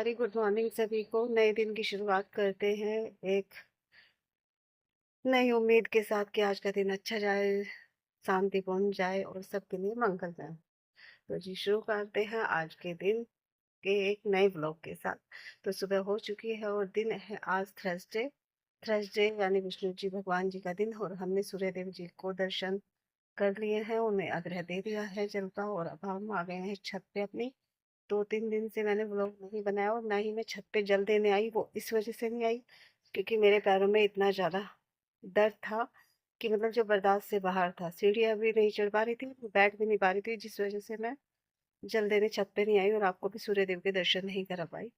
Very good morning सभी को। नए दिन की शुरुआत करते हैं एक नई उम्मीद के साथ कि आज का दिन अच्छा जाए, शांतिपूर्ण जाए और सबके लिए मंगल जाए। तो जी शुरू करते हैं आज के दिन के एक नए ब्लॉग के साथ। तो सुबह हो चुकी है और दिन है आज थर्सडे। थर्सडे यानी विष्णु जी भगवान जी का दिन, और हमने सूर्य देव जी को दर्शन कर लिए हैं, उन्हें आग्रह दे दिया है जल का, और अब हम आ गए हैं छत पे अपनी। 2-3 दिन से मैंने व्लॉग नहीं बनाया और ना ही मैं छत पे जल देने आई। वो इस वजह से नहीं आई क्योंकि मेरे पैरों में इतना ज़्यादा दर्द था कि मतलब जो बर्दाश्त से बाहर था। सीढ़ियाँ भी नहीं चढ़ पा रही थी, बैठ भी नहीं पा रही थी, जिस वजह से मैं जल देने छत पे नहीं आई और आपको भी सूर्य देव के दर्शन नहीं करा पाई।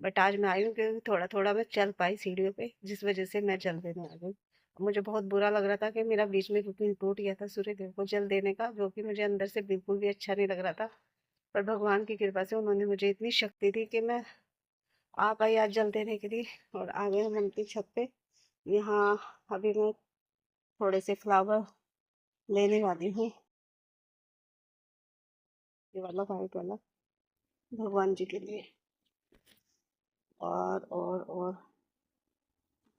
बट आज मैं आई हूँ क्योंकि थोड़ा थोड़ा मैं चल पाई सीढ़ियों पे, जिस वजह से मैं जल देने आ गई। मुझे बहुत बुरा लग रहा था कि मेरा बीच में रूटीन टूट गया था सूर्य देव को जल देने का, जो कि मुझे अंदर से बिल्कुल भी अच्छा नहीं लग रहा था। पर भगवान की कृपा से उन्होंने मुझे इतनी शक्ति दी कि मैं आ पाई आज जल देने के लिए। और आ गए हम अपनी छत पे। यहाँ अभी मैं थोड़े से फ्लावर लेने वाली हूँ, ये वाला वाइट वाला भगवान जी के लिए, और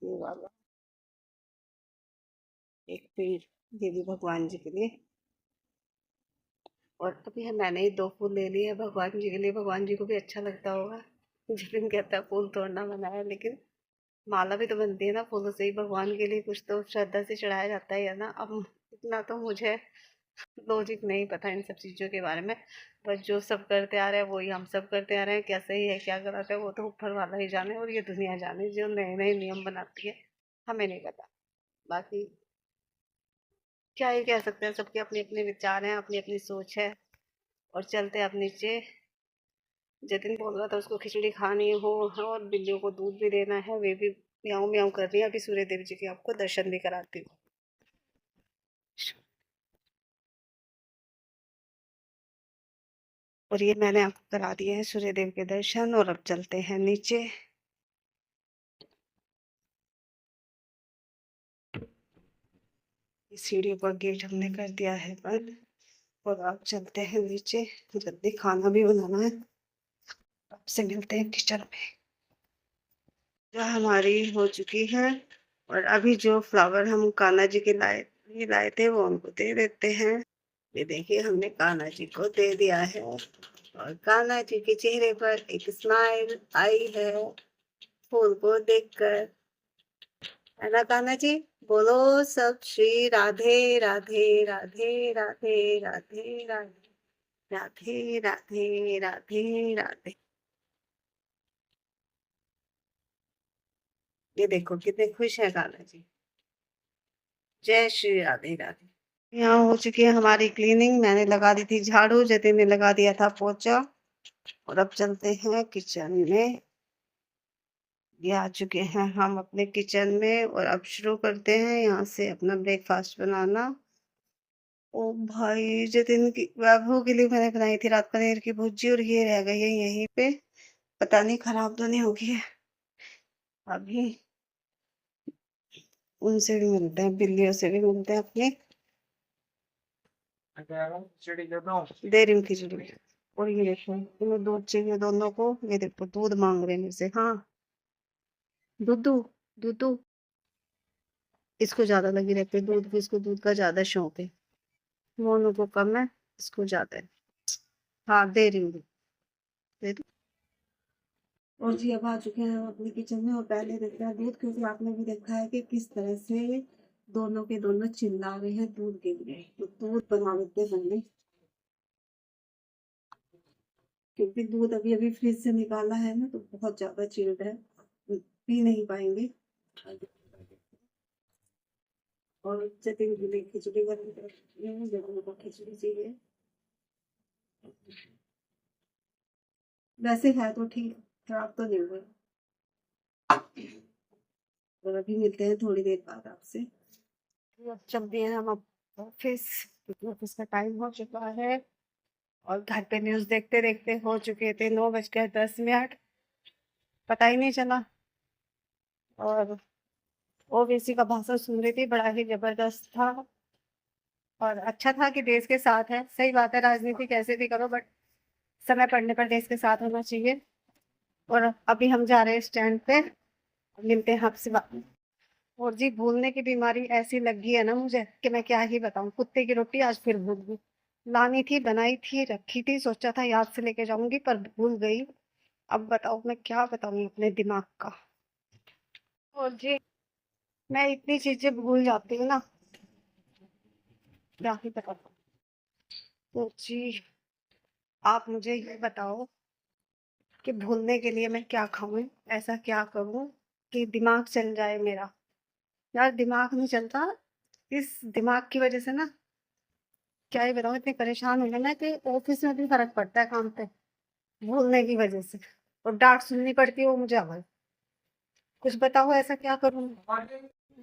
ये वाला एक पेड़, ये भी भगवान जी के लिए। और अभी मैंने ही 2 फूल ले लिए हैं भगवान जी के लिए। भगवान जी को भी अच्छा लगता होगा, जिस दिन कहता है फूल तोड़ना मना है, लेकिन माला भी तो बनती है ना फूलों से ही। भगवान के लिए कुछ तो श्रद्धा से चढ़ाया जाता ही है ना। अब इतना तो मुझे लॉजिक नहीं पता इन सब चीज़ों के बारे में, बस जो सब करते आ रहे हैं वही हम सब करते आ रहे हैं। क्या सही है क्या गलत है वो तो ऊपर वाला ही जाने, और ये दुनिया जाने जो नए नए नियम बनाती है, हमें नहीं पता। बाकी क्या ही कह सकते हैं, सबके अपने अपने विचार हैं, अपनी अपनी सोच है। और चलते अब नीचे। जतिन बोल रहा था उसको खिचड़ी खानी हो और बिल्लियों को दूध भी देना है, वे भी म्याऊं म्याऊं कर रही है। अभी सूर्य देव जी के आपको दर्शन भी कराती हूँ। और ये मैंने आपको करा दिए हैं सूर्य देव के दर्शन, और अब चलते हैं नीचे। सीढ़ियों का गेट हमने कर दिया है बंद, और अब चलते हैं नीचे। जल्दी खाना भी बनाना है। अब से मिलते हैं किचन में, जो हमारी हो चुकी है। और अभी जो फ्लावर हम कान्हा जी के लाए थे वो उनको दे देते हैं। ये देखिए हमने कान्हा जी को दे दिया है, और कान्हा जी के चेहरे पर एक स्माइल आई है फूल को देखकर, है ना कान्हा जी? बोलो सब श्री राधे राधे राधे राधे राधे राधे राधे राधे राधे राधे। ये देखो कितने खुश है कान्हा जी। जय श्री राधे राधे। यहाँ हो चुकी है हमारी क्लीनिंग। मैंने लगा दी थी झाड़ू, जतिन ने लगा दिया था पोछा। और अब चलते हैं किचन में। ये आ चुके हैं हम अपने किचन में, और अब शुरू करते हैं यहाँ से अपना ब्रेकफास्ट बनाना। ओ भाई, जतिन की वैभव के लिए मैंने बनाई थी रात पनीर की भुर्जी, और ये रह गई है यहीं पे। पता नहीं खराब तो नहीं होगी है। अभी उनसे भी मिलते हैं, बिल्लियों से भी मिलते हैं अपने। दे रही हूँ खिचड़ी। और ये देखो इन्हें दूध चाहिए दोनों को, ये देखो दूध मांग रहे हैं मेरे से। हाँ दूधू, दूधू, इसको ज्यादा लगी रहती है दूध की, इसको दूध का ज्यादा शौक है। मोनू को कम है, इसको ज्यादा है। हाँ दे रही हूँ दूध, दे दो। और जी अब आ चुके हैं हम अपने किचन में, और पहले देखते हैं दूध, क्योंकि आपने भी देखा है कि किस तरह से दोनों के दोनों चिल्ला रहे हैं दूध के लिए। तो दूध बना लेते हैं हमने, क्योंकि दूध अभी अभी फ्रिज से निकाला है ना, तो बहुत ज्यादा चिल्ड है, पी नहीं पाएंगे। और जतिन के लिए खिचड़ी बनी है, जतिन को खिचड़ी चाहिए। वैसे है तो ठीक, खराब तो नहीं हुआ। और अभी मिलते हैं थोड़ी देर बाद आपसे। अब चल दिए हम अब ऑफिस, क्योंकि ऑफिस का टाइम हो चुका है। और घर पे न्यूज देखते देखते हो चुके थे 9:10 पता ही नहीं चला। और ओवैसी का भाषण सुन रही थी, बड़ा ही जबरदस्त था। और अच्छा था कि देश के साथ है। सही बात है, राजनीति कैसे भी करो बट समय पड़ने पर देश के साथ होना चाहिए। और अभी हम जा रहे हैं स्टैंड पे, मिलते हैं आपसे बाद। और जी भूलने की बीमारी ऐसी लगी है ना मुझे कि मैं क्या ही बताऊं। कुत्ते की रोटी आज फिर भूल गई। लानी थी, बनाई थी, रखी थी, सोचा था याद से लेके जाऊंगी पर भूल गई। अब बताओ मैं क्या बताऊं अपने दिमाग का। और जी मैं इतनी चीजें भूल जाती हूँ ना, क्या ही बताऊं। तो जी आप मुझे ये बताओ कि भूलने के लिए मैं क्या खाऊं, ऐसा क्या करूं कि दिमाग चल जाए मेरा। यार दिमाग नहीं चलता। इस दिमाग की वजह से ना, क्या ही बताऊं, इतनी परेशान हो गई ना कि ऑफिस में भी फर्क पड़ता है काम पे, भूलने की वजह से। और डांट सुननी पड़ती है वो मुझे अगर। कुछ बताओ ऐसा क्या करूं।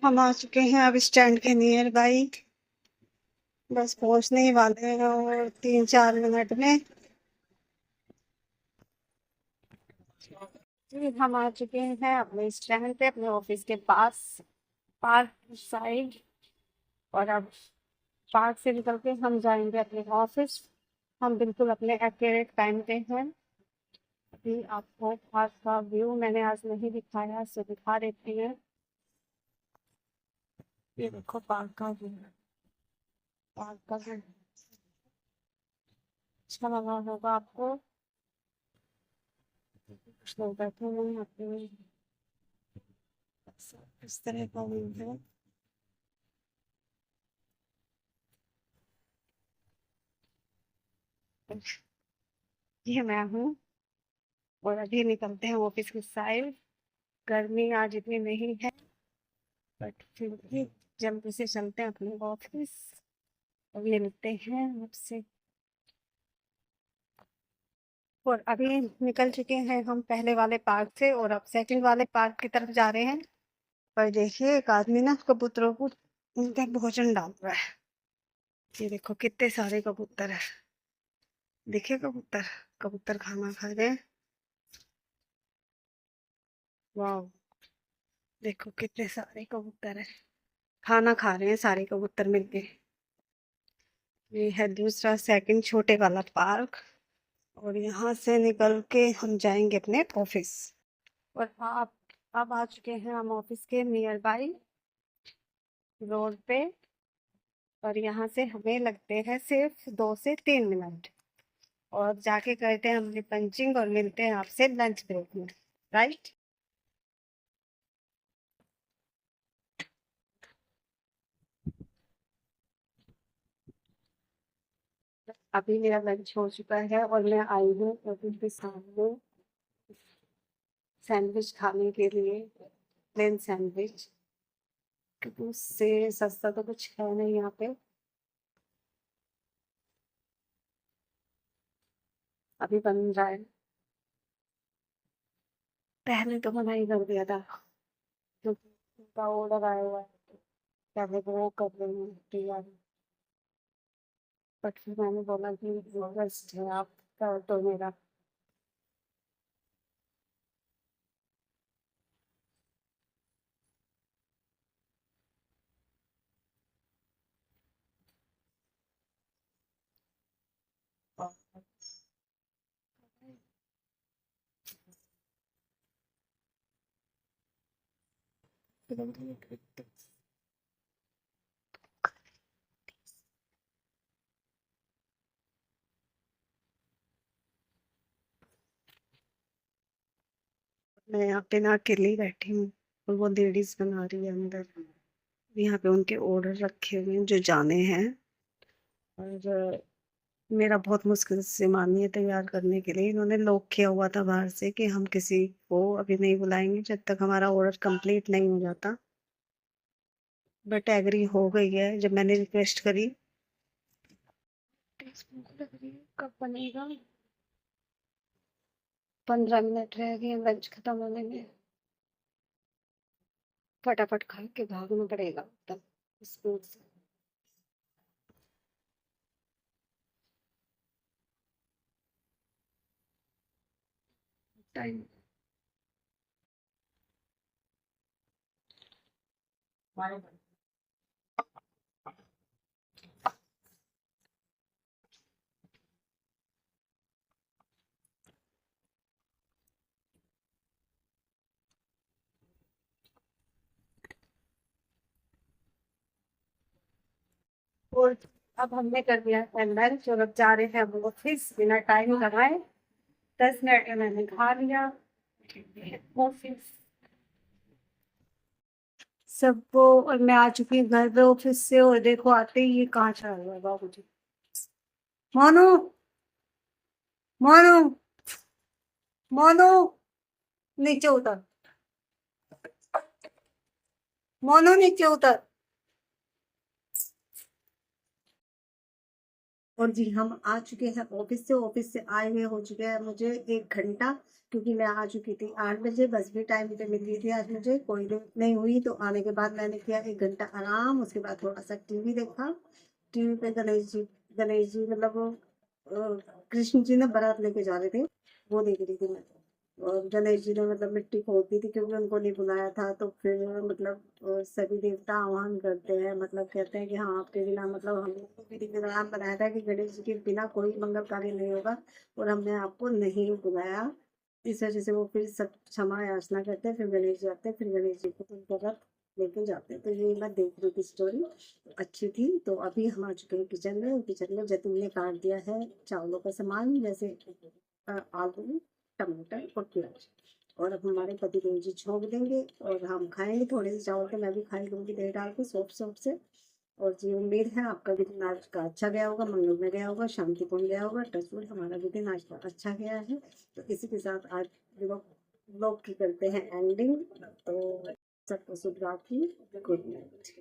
हम आ चुके हैं अब स्टैंड के नियर बाई। बस पहुंचने ही वाले हैं और 3-4 मिनट में। जी हम आ चुके हैं अपने स्टैंड पे, अपने ऑफिस के पास, पार्क साइड। और अब पार्क से निकल के हम जाएंगे अपने ऑफिस। हम बिल्कुल अपने एक्यूरेट टाइम पे हैं। अभी आपको पार्क का व्यू मैंने आज नहीं दिखाया, सो दिखा देती हैं। ये देखो पार्क का व्यू। पार्क का व्यू अच्छा लगा होगा आपको। कुछ लोग बैठे हुए हैं अपने, इस तरह का व्यू है। ये मैं हूँ। और अभी निकलते हैं ऑफिस की साइड। गर्मी आज इतनी नहीं है, बट फिर भी जल्दी से चलते हैं अपने ऑफिस और मिलते हैं आपसे। और अभी निकल चुके हैं हम पहले वाले पार्क से और अब सेकंड वाले पार्क की तरफ जा रहे हैं। पर देखिए एक आदमी ना कबूतरों को उनका भोजन डाल रहा है। ये देखो कितने सारे कबूतर है। देखिए कबूतर, कबूतर खाना खा रहे हैं। वाह, देखो कितने सारे कबूतर है, खाना खा रहे हैं सारे कबूतर मिलके। ये है दूसरा सेकंड छोटे वाला पार्क। और यहाँ से निकल के हम जाएंगे अपने ऑफिस। और आप अब आ चुके हैं हम ऑफिस के नियर बाई रोड पे। और यहाँ से हमें लगते हैं सिर्फ 2 से 3 मिनट। और जाके करते हैं अपनी पंचिंग और मिलते हैं आपसे लंच ब्रेक में। राइट। अभी मेरा लंच हो चुका है और मैं आई हूँ ऑफिस के सामने सैंडविच खाने के लिए, प्लेन सैंडविच, क्योंकि उससे सस्ता तो कुछ है नहीं यहाँ पे। अभी बन रहा है, पहले तो मना ही कर दिया था क्योंकि उनका ऑर्डर आया हुआ है, पहले वो कर रहे हैं तैयार। बट फिर मैंने बोला कि रिक्वेस्ट है आप कर दो मेरा। मैं यहाँ पे ना अकेली ही बैठी हूँ और वो लेडीज बना रही है अंदर। यहाँ पे उनके ऑर्डर रखे हुए हैं जो जाने हैं। और मेरा बहुत मुश्किल से मानिए तैयार करने के लिए इन्होंने लॉक किया हुआ था बाहर से कि हम किसी को अभी नहीं बुलाएंगे जब तक हमारा ऑर्डर कंप्लीट नहीं हो जाता। बट एग्री हो गई है जब मैंने रिक्वेस्ट करी। टेस्ट भूख लग रही है, कब बनेगा। 15 मिनट रह गए लंच खत्म होने में। फटाफट खा के भागना पड़ेगा तब स्कूल से। टाइम और अब हमने कर दिया है लंच और अब जा रहे हैं हम ऑफिस बिना टाइम लगाए। 10 मिनट में मैंने खा लिया ऑफिस सबको। और मैं आ चुकी हूँ घर पे ऑफिस से और देखो आते ही ये कहाँ चला गया बाबू जी। मोनू, मोनू, मोनू, नीचे उतर, मोनू नीचे उतर। और जी हम आ चुके हैं ऑफिस से। ऑफिस से आए हुए हो चुके हैं मुझे 1 घंटा, क्योंकि मैं आ चुकी थी 8 बजे। बस भी टाइम पे मिल गई थी आज मुझे, कोई लेट नहीं हुई। तो आने के बाद मैंने किया 1 घंटा आराम। उसके बाद थोड़ा सा टीवी देखा। टीवी पे गणेश जी मतलब वो कृष्ण जी ने बारात लेके जा रहे थे, वो देख रही थी मैं। और गणेश जी ने मतलब मिट्टी खोद दी थी, क्योंकि उनको नहीं बुलाया था। तो फिर मतलब सभी देवता आह्वान करते हैं, मतलब कहते हैं कि हाँ आपके बिना, मतलब हमने विधि विधान बनाया था कि गणेश जी के बिना कोई मंगल कार्य नहीं होगा, और हमने आपको नहीं बुलाया। इस वजह से वो फिर सब क्षमा याचना करते हैं, फिर गणेश जी आते हैं, फिर गणेश जी को उनका रथ लेके जाते हैं। तो ये मैं देख रही थी स्टोरी, अच्छी थी। तो अभी हम आ चुके हैं किचन में। किचन में जतिन ने काट दिया है चावलों का सामान, जैसे आलू, टमाटर और प्याज। और अब हमारे पति देव जी छोंक देंगे और हम खाएंगे। थोड़े से चावल के मैं भी खाई लूंगी दही डाल के सॉफ्ट सॉफ्ट से। और जी उम्मीद है आपका भी दिन आज का अच्छा गया होगा, मंगल में गया होगा, शांतिपूर्ण गया होगा। टचवुड हमारा भी दिन आज का अच्छा गया है। तो इसी के साथ आज ब्लॉग की करते हैं एंडिंग। तो सबको शुभ रात्रि, गुड नाइट।